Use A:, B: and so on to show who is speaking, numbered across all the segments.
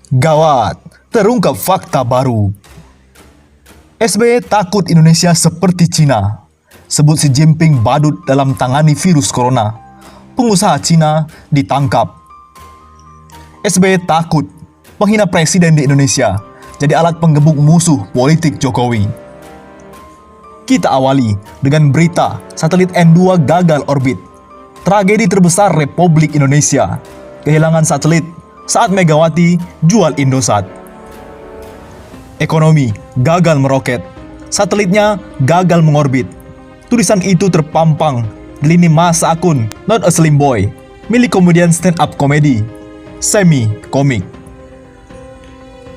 A: Gawat, terungkap fakta baru. SBY takut Indonesia seperti Cina. Sebut Xi Jinping badut dalam tangani virus corona. Pengusaha Cina ditangkap. SBY takut penghina presiden di Indonesia jadi alat penggebuk musuh politik Jokowi. Kita awali dengan berita satelit N2 gagal orbit. Tragedi terbesar Republik Indonesia. Kehilangan satelit saat Megawati jual Indosat. Ekonomi gagal meroket. Satelitnya gagal mengorbit. Tulisan itu terpampang di lini masa akun Not a Slim Boy milik komedian stand-up komedi Semi Komik.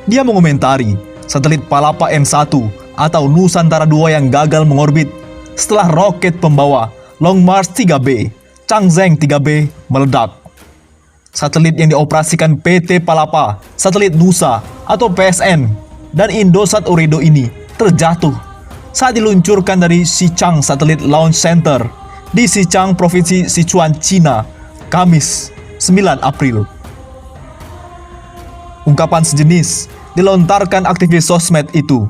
A: Dia mengomentari satelit Palapa M1 atau Nusantara 2 yang gagal mengorbit setelah roket pembawa Long March 3B, Changzheng 3B meledak. Satelit yang dioperasikan PT Palapa, Satelit Nusa atau PSN, dan Indosat Ooredoo ini terjatuh saat diluncurkan dari Xichang Satellite Launch Center di Xichang, Provinsi Sichuan, Cina, Kamis 9 April. Ungkapan sejenis dilontarkan aktivis sosmed itu.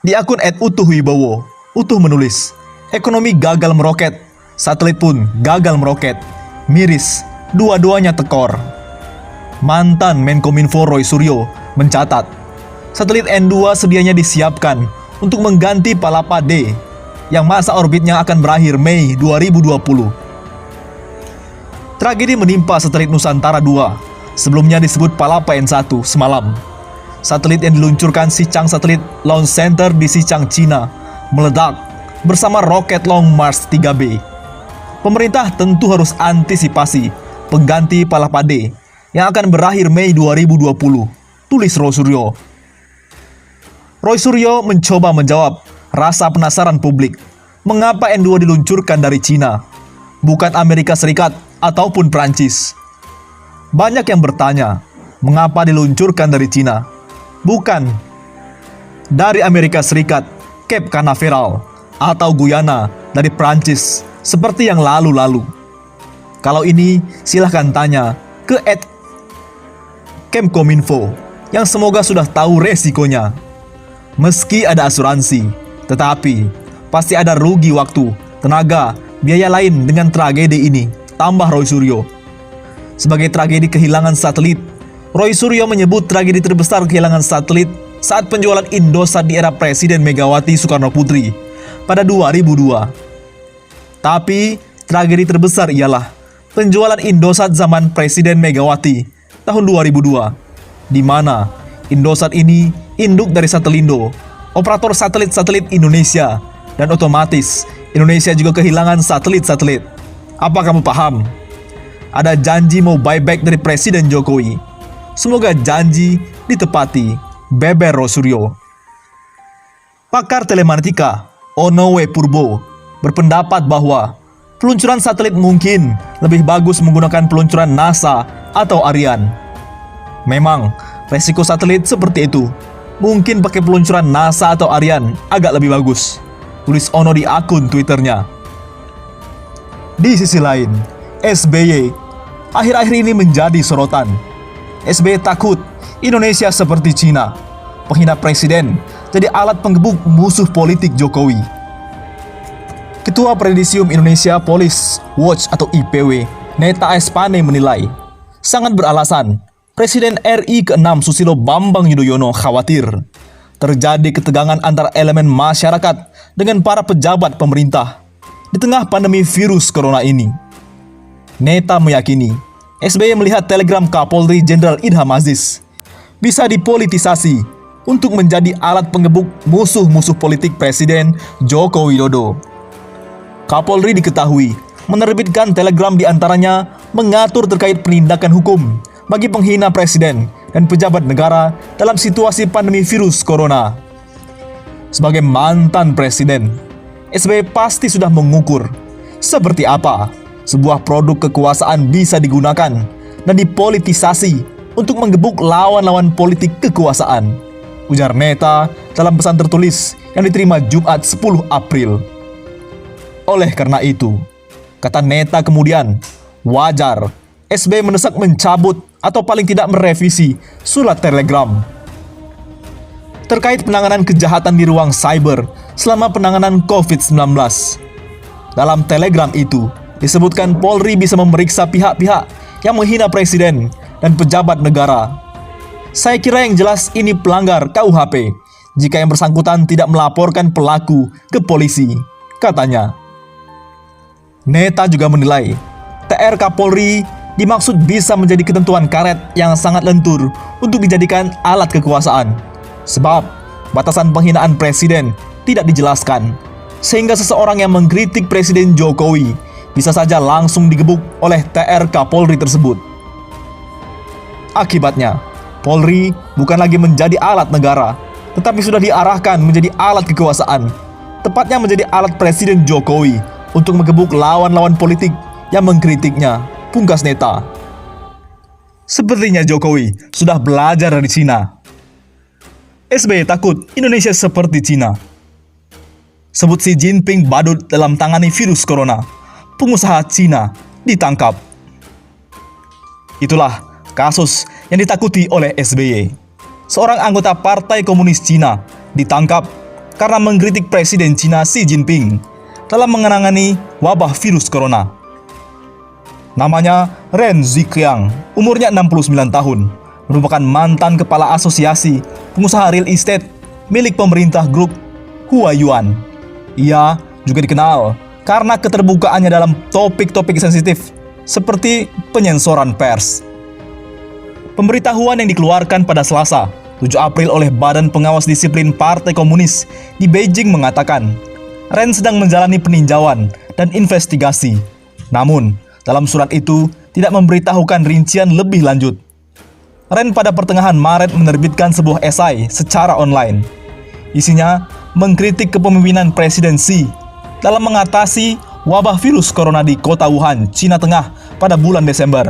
A: Di akun @utuhwibowo, Utuh menulis, ekonomi gagal meroket, satelit pun gagal meroket, miris, dua-duanya tekor. Mantan Menkominfo Roy Suryo mencatat, satelit N2 sedianya disiapkan untuk mengganti Palapa D yang masa orbitnya akan berakhir Mei 2020. Tragedi menimpa satelit Nusantara 2, sebelumnya disebut Palapa N1 semalam. Satelit yang diluncurkan Xichang Satellite Launch Center di Xichang, Cina, meledak bersama roket Long March 3B. Pemerintah tentu harus antisipasi pengganti Palapa D yang akan berakhir Mei 2020, tulis Roy Suryo. Roy Suryo mencoba menjawab rasa penasaran publik. Mengapa N2 diluncurkan dari Cina, bukan Amerika Serikat ataupun Prancis? Banyak yang bertanya, mengapa diluncurkan dari Cina, bukan dari Amerika Serikat, Cape Canaveral, atau Guyana dari Prancis, seperti yang lalu-lalu? Kalau ini, silahkan tanya ke @kemkominfo, yang semoga sudah tahu resikonya. Meski ada asuransi, tetapi pasti ada rugi waktu, tenaga, biaya lain dengan tragedi ini, tambah Roy Suryo. Sebagai tragedi kehilangan satelit, Roy Suryo menyebut tragedi terbesar kehilangan satelit saat penjualan Indosat di era Presiden Megawati Soekarno Putri pada 2002. Tapi tragedi terbesar ialah penjualan Indosat zaman Presiden Megawati tahun 2002, di mana Indosat ini induk dari Satelindo, operator satelit-satelit Indonesia, dan otomatis Indonesia juga kehilangan satelit-satelit. Apa kamu paham? Ada janji mau buyback dari Presiden Jokowi. Semoga janji ditepati, beber Roy Suryo. Pakar telematika Onowe Purbo berpendapat bahwa peluncuran satelit mungkin lebih bagus menggunakan peluncuran NASA atau Ariane. Memang, resiko satelit seperti itu. Mungkin pakai peluncuran NASA atau Ariane agak lebih bagus, tulis Ono di akun Twitternya. Di sisi lain, SBY akhir-akhir ini menjadi sorotan. SBY takut Indonesia seperti Cina, penghina presiden jadi alat penggebuk musuh politik Jokowi. Ketua Presidium Indonesia Police Watch atau IPW, Neta Espane menilai, sangat beralasan Presiden RI ke-6 Susilo Bambang Yudhoyono khawatir terjadi ketegangan antara elemen masyarakat dengan para pejabat pemerintah di tengah pandemi virus corona ini. Neta meyakini SBY melihat telegram Kapolri Jenderal Idham Aziz bisa dipolitisasi untuk menjadi alat penggebuk musuh-musuh politik Presiden Joko Widodo. Kapolri diketahui menerbitkan telegram diantaranya mengatur terkait penindakan hukum bagi penghina presiden dan pejabat negara dalam situasi pandemi virus corona. Sebagai mantan presiden, SBY pasti sudah mengukur seperti apa sebuah produk kekuasaan bisa digunakan dan dipolitisasi untuk menggebuk lawan-lawan politik kekuasaan, ujar Neta dalam pesan tertulis yang diterima Jumat 10 April. Oleh karena itu, kata Neta kemudian, wajar SBY mendesak mencabut atau paling tidak merevisi surat telegram terkait penanganan kejahatan di ruang cyber selama penanganan COVID-19. Dalam telegram itu disebutkan Polri bisa memeriksa pihak-pihak yang menghina presiden dan pejabat negara. Saya kira yang jelas ini pelanggar KUHP jika yang bersangkutan tidak melaporkan pelaku ke polisi, katanya. Neta juga menilai TR Kapolri dimaksud bisa menjadi ketentuan karet yang sangat lentur untuk dijadikan alat kekuasaan, sebab batasan penghinaan presiden tidak dijelaskan, sehingga seseorang yang mengkritik Presiden Jokowi bisa saja langsung digebuk oleh TR Kapolri tersebut. Akibatnya, Polri bukan lagi menjadi alat negara, tetapi sudah diarahkan menjadi alat kekuasaan, tepatnya menjadi alat Presiden Jokowi untuk mengebuk lawan-lawan politik yang mengkritiknya, pungkas Neta. Sepertinya Jokowi sudah belajar dari Cina. SBY takut Indonesia seperti Cina. Sebut Xi Jinping badut dalam tangani virus corona. Pengusaha Cina ditangkap. Itulah kasus yang ditakuti oleh SBY. Seorang anggota Partai Komunis Cina ditangkap karena mengkritik Presiden Cina Xi Jinping dalam menangani wabah virus corona. Namanya Ren Zhiqiang, umurnya 69 tahun, merupakan mantan kepala asosiasi pengusaha real estate milik pemerintah grup Huayuan. Ia juga dikenal karena keterbukaannya dalam topik-topik sensitif seperti penyensoran pers. Pemberitahuan yang dikeluarkan pada Selasa, 7 April oleh Badan Pengawas Disiplin Partai Komunis di Beijing mengatakan, Ren sedang menjalani peninjauan dan investigasi. Namun, dalam surat itu tidak memberitahukan rincian lebih lanjut. Ren pada pertengahan Maret menerbitkan sebuah esai secara online. Isinya mengkritik kepemimpinan Presiden Xi dalam mengatasi wabah virus corona di kota Wuhan, Cina Tengah pada bulan Desember.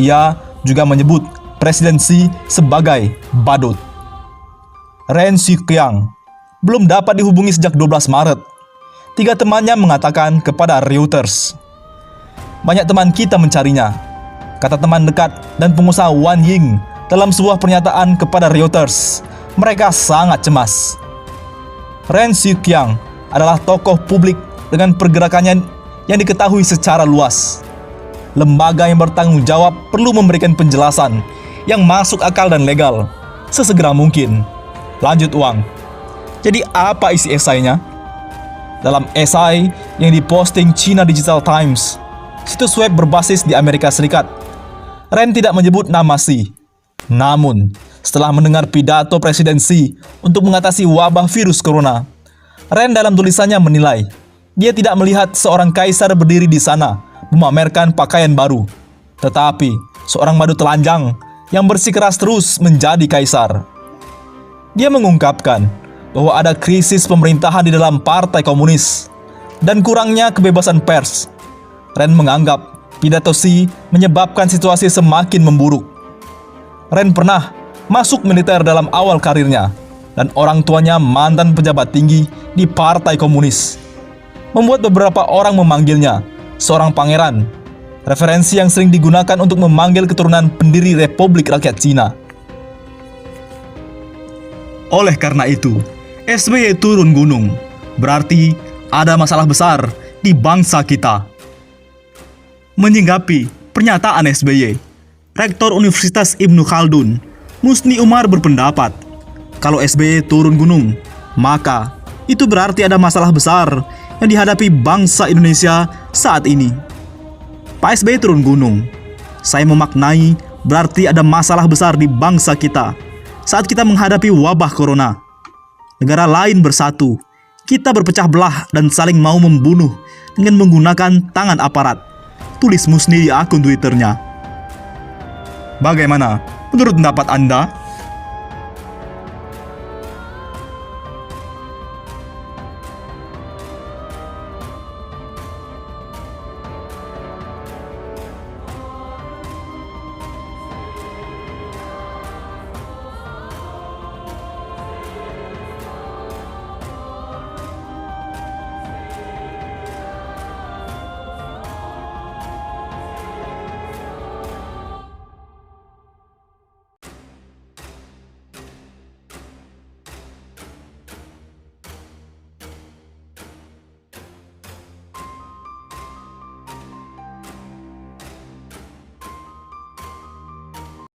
A: Ia juga menyebut Presiden Xi sebagai badut. Ren Zhiqiang belum dapat dihubungi sejak 12 Maret. 3 temannya mengatakan kepada Reuters, "Banyak teman kita mencarinya," kata teman dekat dan pengusaha Wan Ying dalam sebuah pernyataan kepada Reuters. Mereka sangat cemas. Ren Zhiqiang adalah tokoh publik dengan pergerakannya yang diketahui secara luas. Lembaga yang bertanggung jawab perlu memberikan penjelasan yang masuk akal dan legal sesegera mungkin. Lanjut Wang. Jadi apa isi esainya? Dalam esai yang diposting China Digital Times, situs web berbasis di Amerika Serikat, Ren tidak menyebut nama Xi. Namun, setelah mendengar pidato Presiden Xi untuk mengatasi wabah virus corona, Ren dalam tulisannya menilai dia tidak melihat seorang kaisar berdiri di sana memamerkan pakaian baru, tetapi seorang badut telanjang yang bersikeras terus menjadi kaisar. Dia mengungkapkan bahwa ada krisis pemerintahan di dalam Partai Komunis dan kurangnya kebebasan pers. Ren menganggap pidato Xi menyebabkan situasi semakin memburuk. Ren pernah masuk militer dalam awal karirnya dan orang tuanya mantan pejabat tinggi di Partai Komunis, membuat beberapa orang memanggilnya seorang pangeran, referensi yang sering digunakan untuk memanggil keturunan pendiri Republik Rakyat Cina. Oleh karena itu, SBY turun gunung, berarti ada masalah besar di bangsa kita. Menyinggapi pernyataan SBY, Rektor Universitas Ibnu Khaldun, Musni Umar berpendapat, kalau SBY turun gunung, maka itu berarti ada masalah besar yang dihadapi bangsa Indonesia saat ini. Pak SBY turun gunung. Saya memaknai berarti ada masalah besar di bangsa kita saat kita menghadapi wabah corona. Negara lain bersatu, kita berpecah belah dan saling mau membunuh dengan menggunakan tangan aparat, tulis Musni di akun Twitternya. Bagaimana menurut pendapat Anda?